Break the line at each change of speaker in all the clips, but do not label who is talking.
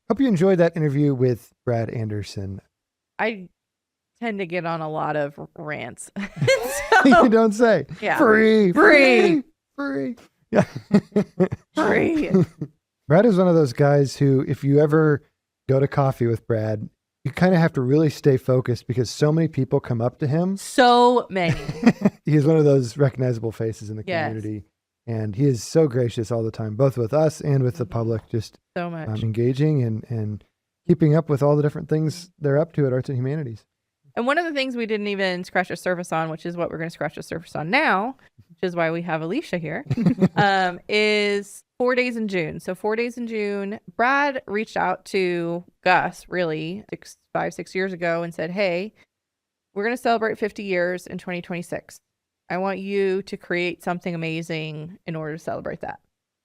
Hope you enjoyed that interview with Brad Anderson.
I tend to get on a lot of rants.
You don't say.
Yeah.
Free. Yeah.
Free.
Brad is one of those guys who, if you ever go to coffee with Brad, you kind of have to really stay focused because so many people come up to him.
So many.
He's one of those recognizable faces in the
Yes.
community. And he is so gracious all the time, both with us and with the public, just
So much.
engaging and keeping up with all the different things they're up to at Arts and Humanities.
And one of the things we didn't even scratch the surface on, which is what we're going to scratch the surface on now, which is why we have Alicia here, is 4 days in June. So 4 days in June, Brad reached out to Gus really 6 years ago and said, hey, we're going to celebrate 50 years in 2026. I want you to create something amazing in order to celebrate that.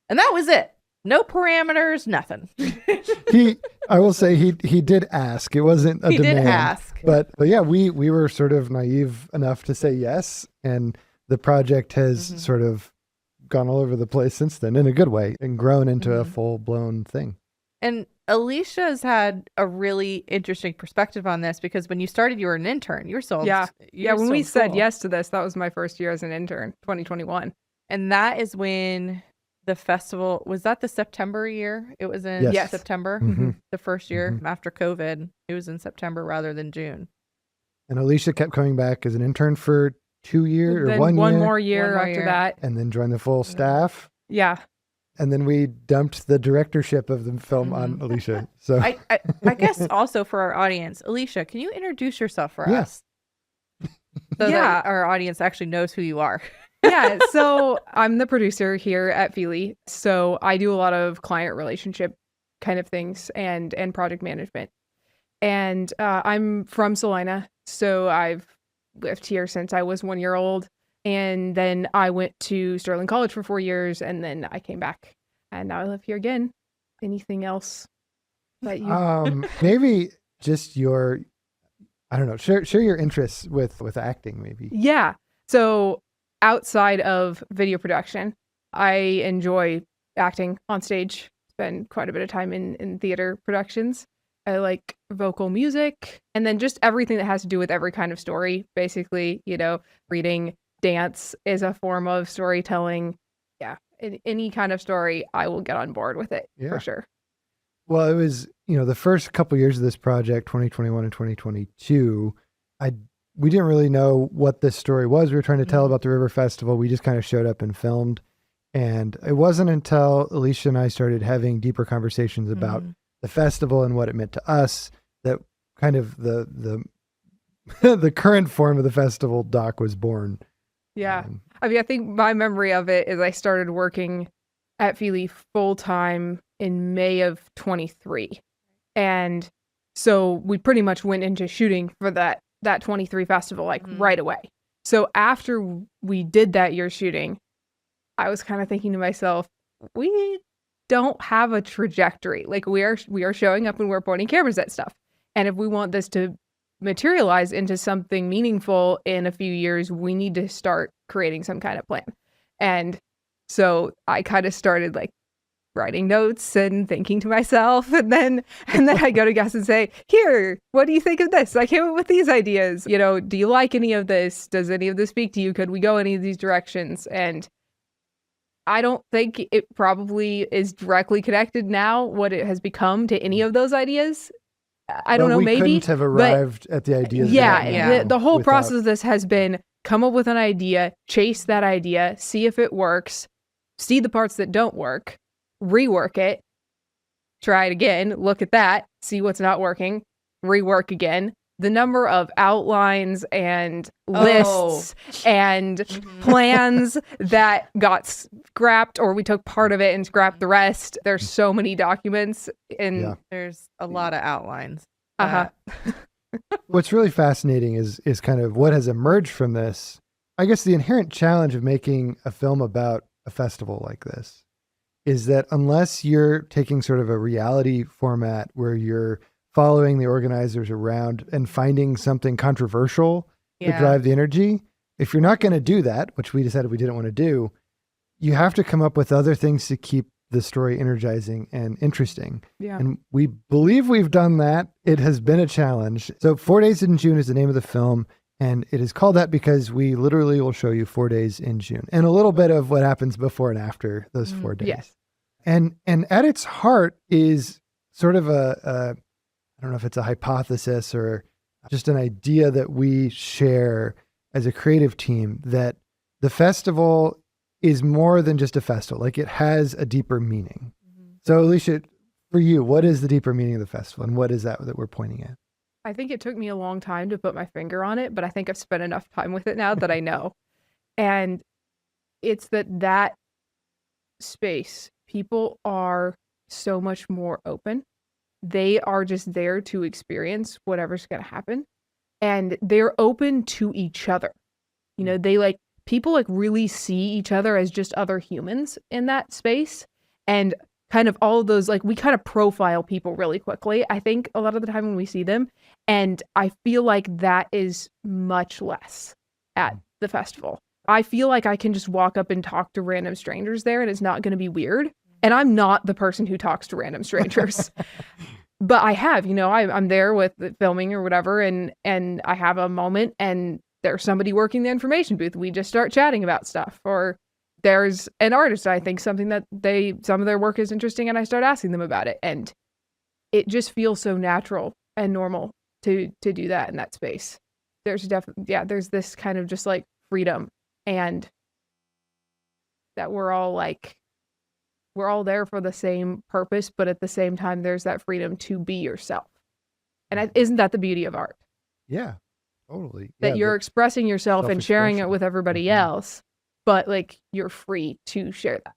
And that was it. No parameters, nothing.
I will say he did ask. It wasn't a
He
demand.
did ask.
But yeah, we were sort of naive enough to say yes. And the project has sort of gone all over the place since then in a good way and grown into a full blown thing.
And Alicia's had a really interesting perspective on this because when you started, you were an intern. You were sold.
Yeah. When we said
school.
yes to this, that was my first year as an intern, 2021.
And that is when the festival, was that the September year? It was in
Yes.
September, the first year after COVID. It was in September rather than June.
And Alicia kept coming back as an intern for 2 years or
Then
1 year.
one more year
One more
after
year.
that.
And then joined the full staff.
Yeah.
And then we dumped the directorship of the film on Alicia. So
I guess also for our audience, Alicia, can you introduce yourself for us? So that our audience actually knows who you are.
Yeah. So I'm the producer here at Feely. So I do a lot of client relationship kind of things and project management. And I'm from Salina. So I've lived here since I was 1 year old. And then I went to Sterling College for 4 years and then I came back and now I live here again. Anything else that you
maybe just your, I don't know, share your interests with acting maybe.
Yeah. So outside of video production, I enjoy acting on stage. Spend quite a bit of time in theater productions. I like vocal music and then just everything that has to do with every kind of story. Basically, reading, dance is a form of storytelling. Yeah. Any kind of story, I will get on board with it for sure.
Well, it was, the first couple years of this project, 2021 and 2022, we didn't really know what this story was. We were trying to tell about the River Festival. We just kind of showed up and filmed. And it wasn't until Alicia and I started having deeper conversations about the festival and what it meant to us that kind of the the current form of the festival doc was born.
Yeah. I think my memory of it is I started working at Feely full time in May of 23. And so we pretty much went into shooting for that 23 festival right away. So after we did that year shooting, I was kind of thinking to myself, we don't have a trajectory. We are showing up and we're pointing cameras at stuff. And if we want this to materialize into something meaningful in a few years, we need to start creating some kind of plan. And so I kind of started writing notes and thinking to myself, and then I go to Gus and say, here, what do you think of this? I came up with these ideas. Do you like any of this? Does any of this speak to you? Could we go any of these directions? And I don't think it probably is directly connected now what it has become to any of those ideas. I don't know, maybe.
We couldn't have arrived at the ideas.
The whole process of this has been come up with an idea, chase that idea, see if it works, see the parts that don't work, rework it, try it again, look at that, see what's not working, rework again. The number of outlines and lists and plans that got scrapped, or we took part of it and scrapped the rest. There's so many documents and
there's a lot of outlines.
What's really fascinating is kind of what has emerged from this. I guess the inherent challenge of making a film about a festival like this is that unless you're taking sort of a reality format where you're following the organizers around and finding something controversial to drive the energy, if you're not going to do that, which we decided we didn't want to do, you have to come up with other things to keep the story energizing and interesting.
Yeah.
And we believe we've done that. It has been a challenge. So 4 Days in June is the name of the film. And it is called that because we literally will show you 4 days in June and a little bit of what happens before and after those 4 days.
Yes.
And at its heart is sort of I don't know if it's a hypothesis or just an idea that we share as a creative team, that the festival is more than just a festival. Like, it has a deeper meaning. So Alicia, for you, what is the deeper meaning of the festival, and what is that we're pointing at?
I think it took me a long time to put my finger on it, but I think I've spent enough time with it now that I know. And it's that space, people are so much more open. They are just there to experience whatever's going to happen. And they're open to each other. You know, people really see each other as just other humans in that space. And kind of all of those, we kind of profile people really quickly, I think, a lot of the time when we see them. And I feel like that is much less at the festival. I feel like I can just walk up and talk to random strangers there and it's not going to be weird. And I'm not the person who talks to random strangers. But I have, I'm there with the filming or whatever, and I have a moment and there's somebody working the information booth. We just start chatting about stuff. Or there's an artist, I think something that some of their work is interesting, and I start asking them about it. And it just feels so natural and normal to do that in that space. There's definitely, there's this kind of just freedom, and that we're all there for the same purpose, but at the same time, there's that freedom to be yourself. And isn't that the beauty of art?
Yeah, totally.
That you're expressing yourself and sharing it with everybody else, but you're free to share that.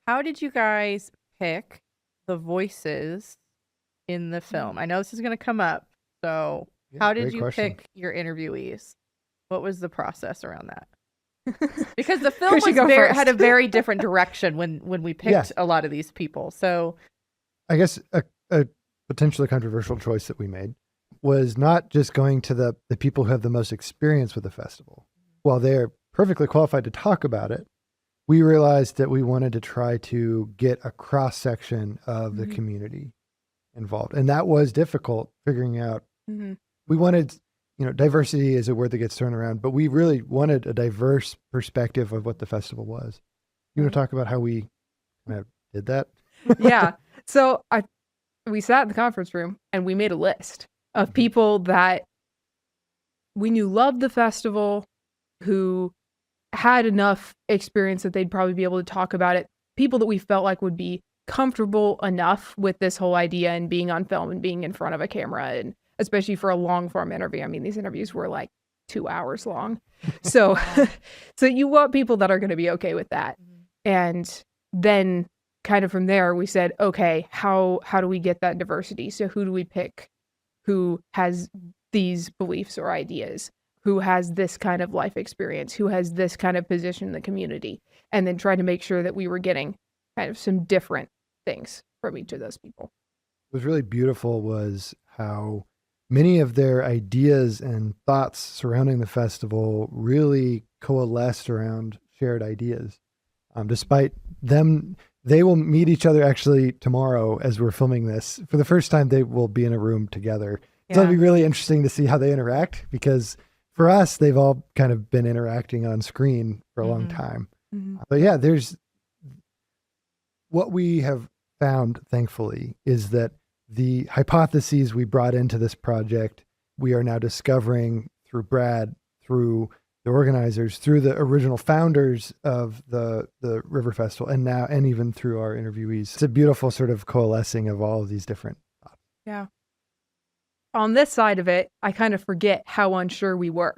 How did you guys pick the voices in the film? I know this is going to come up. So how did you pick your interviewees? What was the process around that? Because the film had a very different direction when we picked a lot of these people. So
I guess a potentially controversial choice that we made was not just going to the people who have the most experience with the festival. While they're perfectly qualified to talk about it, we realized that we wanted to try to get a cross section of the community involved. And that was difficult figuring out. We wanted, diversity is a word that gets thrown around, but we really wanted a diverse perspective of what the festival was. You want to talk about how we kind of did that?
Yeah. So we sat in the conference room and we made a list of people that we knew loved the festival, who had enough experience that they'd probably be able to talk about it. People that we felt like would be comfortable enough with this whole idea and being on film and being in front of a camera, and especially for a long form interview. I mean, these interviews were 2 hours long. So, so you want people that are going to be okay with that. And then kind of from there, we said, okay, how do we get that diversity? So who do we pick who has these beliefs or ideas, who has this kind of life experience, who has this kind of position in the community, and then try to make sure that we were getting kind of some different things from each of those people.
What was really beautiful was how many of their ideas and thoughts surrounding the festival really coalesced around shared ideas. Despite them, they will meet each other actually tomorrow as we're filming this. For the first time, they will be in a room together. So it'll be really interesting to see how they interact, because for us, they've all kind of been interacting on screen for a long time. But yeah, what we have found, thankfully, is that the hypotheses we brought into this project, we are now discovering through Brad, through the organizers, through the original founders of the River Festival, and even through our interviewees. It's a beautiful sort of coalescing of all of these different thoughts.
Yeah. On this side of it, I kind of forget how unsure we were.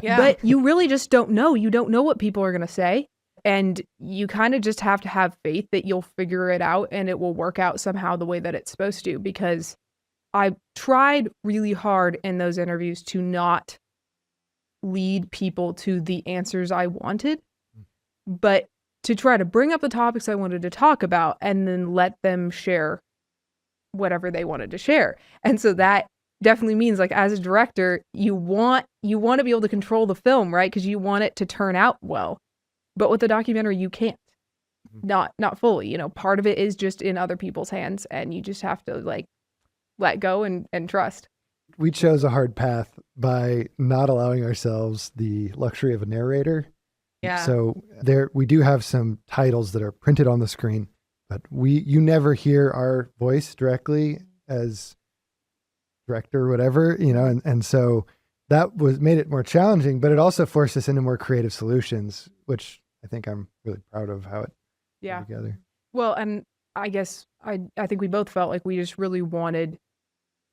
But you really just don't know. You don't know what people are going to say. And you kind of just have to have faith that you'll figure it out and it will work out somehow the way that it's supposed to. Because I tried really hard in those interviews to not lead people to the answers I wanted, but to try to bring up the topics I wanted to talk about and then let them share whatever they wanted to share. And so that definitely means, as a director, you want to be able to control the film, right? Because you want it to turn out well. But with a documentary, you can't. not fully. Part of it is just in other people's hands, and you just have to like let go and trust.
We chose a hard path by not allowing ourselves the luxury of a narrator.
Yeah.
So we do have some titles that are printed on the screen, but you never hear our voice directly as director or whatever, and so that made it more challenging, but it also forced us into more creative solutions, which I think I'm really proud of how it came together.
Well, and I guess I think we both felt like we just really wanted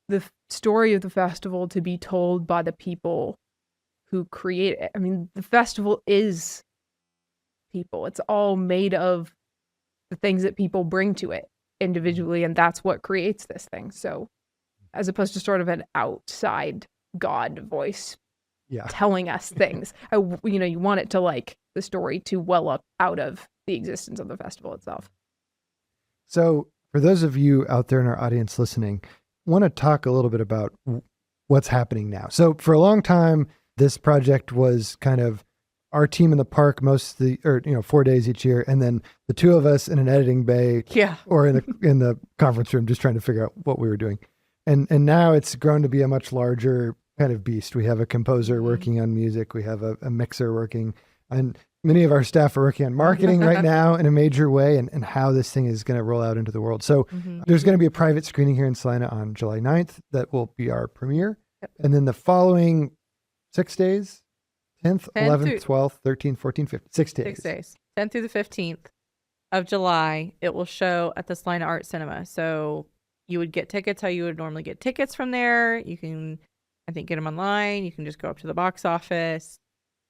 the story of the festival to be told by the people who create it. I mean, the festival is people. It's all made of the things that people bring to it individually, and that's what creates this thing. So as opposed to sort of an outside God voice telling us things, you want it to like the story to well up out of the existence of the festival itself.
So for those of you out there in our audience listening, I want to talk a little bit about what's happening now. So for a long time, this project was kind of our team in the park 4 days each year, and then the two of us in an editing bay or in the conference room just trying to figure out what we were doing. And now it's grown to be a much larger kind of beast. We have a composer working on music. We have a mixer working, and many of our staff are working on marketing right now in a major way, and how this thing is going to roll out into the world. So there's going to be a private screening here in Salina on July 9th. That will be our premiere. Yep. And then the following 6 days, 10th, 11th, 12th, 13th, 14th, 15th, 6 days.
6 days, 10th through the 15th of July, it will show at the Salina Art Cinema. So you would get tickets how you would normally get tickets from there. You can, I think, get them online. You can just go up to the box office,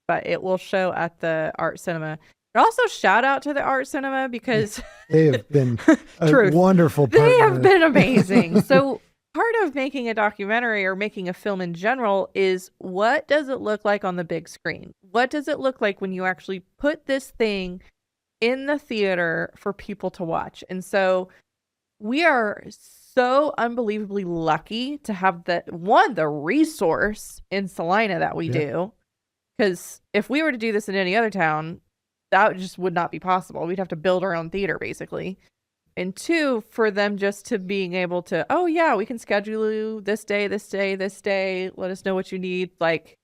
but it will show at the Art Cinema. But also shout out to the Art Cinema because
they have been a wonderful partner.
They have been amazing. So part of making a documentary or making a film in general is, what does it look like on the big screen? What does it look like when you actually put this thing in the theater for people to watch? And so we are so unbelievably lucky to have the resource in Salina that we do. Because if we were to do this in any other town, that just would not be possible. We'd have to build our own theater, basically. And two, for them just to being able to, oh yeah, we can schedule you this day, this day, this day. Let us know what you need. Like,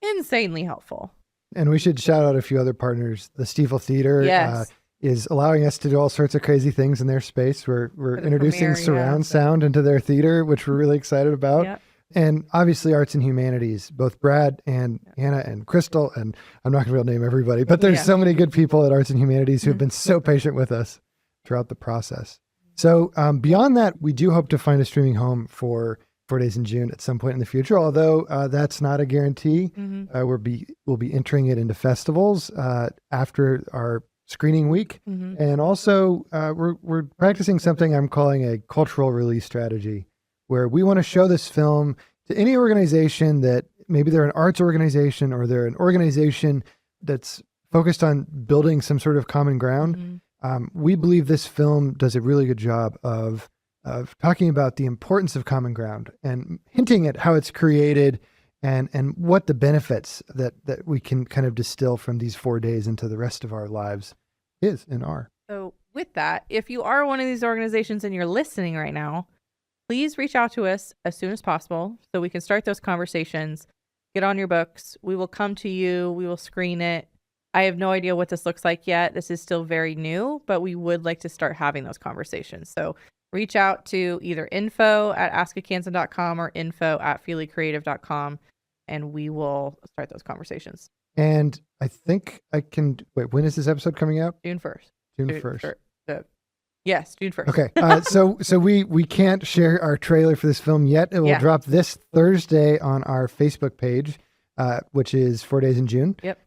insanely helpful.
And we should shout out a few other partners. The Stiefel Theater is allowing us to do all sorts of crazy things in their space. We're introducing surround sound into their theater, which we're really excited about. Yep. And obviously Arts and Humanities, both Brad and Hannah and Crystal, and I'm not going to be able to name everybody, but there's so many good people at Arts and Humanities who have been so patient with us throughout the process. So beyond that, we do hope to find a streaming home for 4 Days in June at some point in the future, although that's not a guarantee. We'll be entering it into festivals after our screening week. And also we're practicing something I'm calling a cultural release strategy, where we want to show this film to any organization that maybe they're an arts organization or they're an organization that's focused on building some sort of common ground. We believe this film does a really good job of talking about the importance of common ground and hinting at how it's created and what the benefits that we can kind of distill from these 4 days into the rest of our lives is and are.
So with that, if you are one of these organizations and you're listening right now, please reach out to us as soon as possible so we can start those conversations. Get on your books. We will come to you. We will screen it. I have no idea what this looks like yet. This is still very new, but we would like to start having those conversations. So reach out to either info@askakansan.com or info@feelycreative.com, and we will start those conversations.
And I think I can wait. When is this episode coming out?
June 1st.
June 1st.
Yes, June 1st.
Okay. So we can't share our trailer for this film yet. It will drop this Thursday on our Facebook page, which is 4 Days in June.
Yep.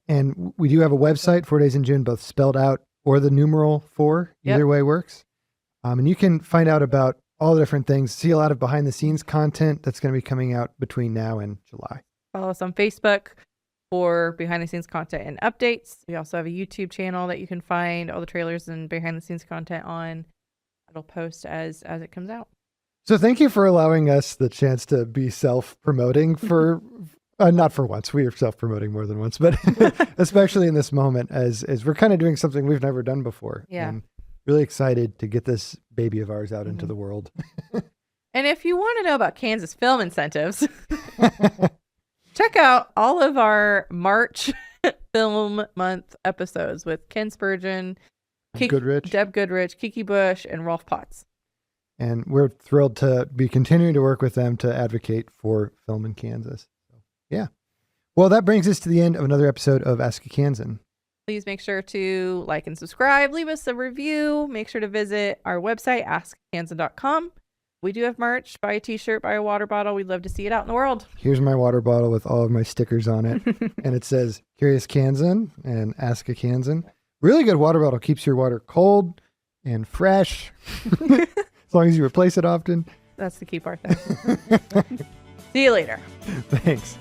And we do have a website, 4 Days in June, both spelled out or the numeral 4. Either way works. And you can find out about all the different things, see a lot of behind the scenes content that's going to be coming out between now and July.
Follow us on Facebook for behind the scenes content and updates. We also have a YouTube channel that you can find all the trailers and behind the scenes content on. It'll post as it comes out.
So thank you for allowing us the chance to be self-promoting for Not for once. We are self-promoting more than once, but especially in this moment as we're kind of doing something we've never done before.
Yeah.
And really excited to get this baby of ours out into the world.
And if you want to know about Kansas film incentives, check out all of our March Film Month episodes with Ken Spurgeon,
Goodrich.
Deb Goodrich, Kiki Bush, and Rolf Potts.
And we're thrilled to be continuing to work with them to advocate for film in Kansas. So, yeah. Well, that brings us to the end of another episode of Ask a Kansan.
Please make sure to like and subscribe. Leave us a review. Make sure to visit our website, askkansan.com. We do have merch. Buy a t-shirt, buy a water bottle. We'd love to see it out in the world.
Here's my water bottle with all of my stickers on it. And it says, Curious Kansan and Ask a Kansan. Really good water bottle. Keeps your water cold and fresh. As long as you replace it often.
That's the key part there. See you later.
Thanks.